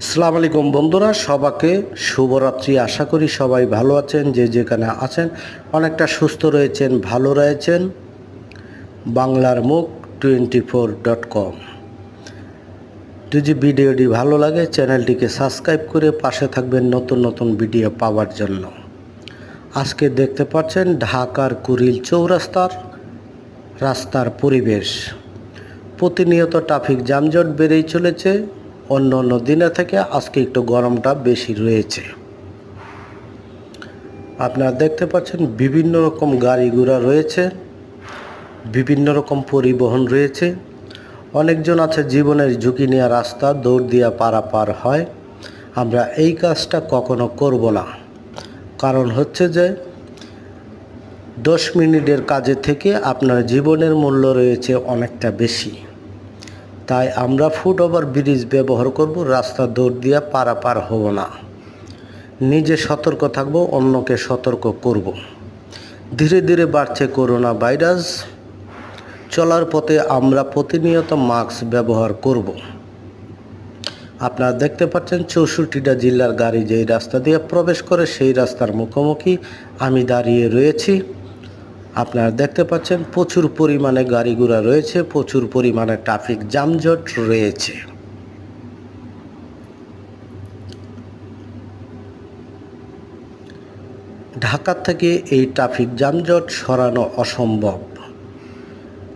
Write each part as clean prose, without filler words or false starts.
আসসালামু আলাইকুম বন্ধুরা, সবাইকে শুভরাত্রি। আশা করি সবাই ভালো আছেন, যে যেখানে আছেন অনেকটা সুস্থ রয়েছেন, ভালো রয়েছেন। বাংলার মুখ 24.com। যদি ভিডিওটি ভালো লাগে চ্যানেলটিকে সাবস্ক্রাইব করে পাশে থাকবেন নতুন নতুন ভিডিও পাওয়ার জন্য। আজকে দেখতে পাচ্ছেন ঢাকার কুড়িল চৌরাস্তার রাস্তার পরিবেশ। প্রতিনিয়ত ট্রাফিক যানজট বেড়েই চলেছে। অন্য অন্য দিনের থেকে আজকে একটু গরমটা বেশি রয়েছে। আপনারা দেখতে পাচ্ছেন বিভিন্ন রকম গাড়ি ঘোড়া রয়েছে, বিভিন্ন রকম পরিবহন রয়েছে। অনেকজন আছে জীবনের ঝুঁকি নিয়ে রাস্তা দৌড় দিয়া পারাপার হয়। আমরা এই কাজটা কখনো করব না। কারণ হচ্ছে যে 10 মিনিটের কাজে থেকে আপনার জীবনের মূল্য রয়েছে অনেকটা বেশি। তাই আমরা ফুটওভার ব্রিজ ব্যবহার করব, রাস্তা দৌড় দিয়ে পারাপার হব না। নিজে সতর্ক থাকব, অন্যকে সতর্ক করব। ধীরে ধীরে বাড়ছে করোনা ভাইরাস। চলার পথে আমরা প্রতিনিয়ত মাস্ক ব্যবহার করব। আপনারা দেখতে পাচ্ছেন 64টা জেলার গাড়ি যেই রাস্তা দিয়ে প্রবেশ করে সেই রাস্তার মুখোমুখি আমি দাঁড়িয়ে রয়েছি। আপনারা দেখতে পাচ্ছেন প্রচুর পরিমাণে গাড়ি ঘোড়া রয়েছে, প্রচুর পরিমাণে ট্রাফিক যানজট রয়েছে। ঢাকা থেকে এই ট্রাফিক যানজট সরানো অসম্ভব।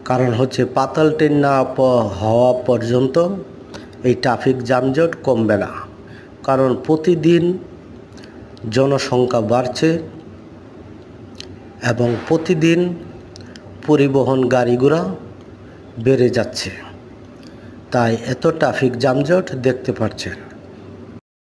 কারণ হচ্ছে পাতাল ট্রেন না হওয়া পর্যন্ত এই ট্রাফিক যানজট কমবে না। কারণ প্রতিদিন জনসংখ্যা বাড়ছে এবং প্রতিদিন পরিবহন গাড়ি ঘোড়া বেড়ে যাচ্ছে। তাই এত ট্রাফিক যানজট দেখতে পাচ্ছেন।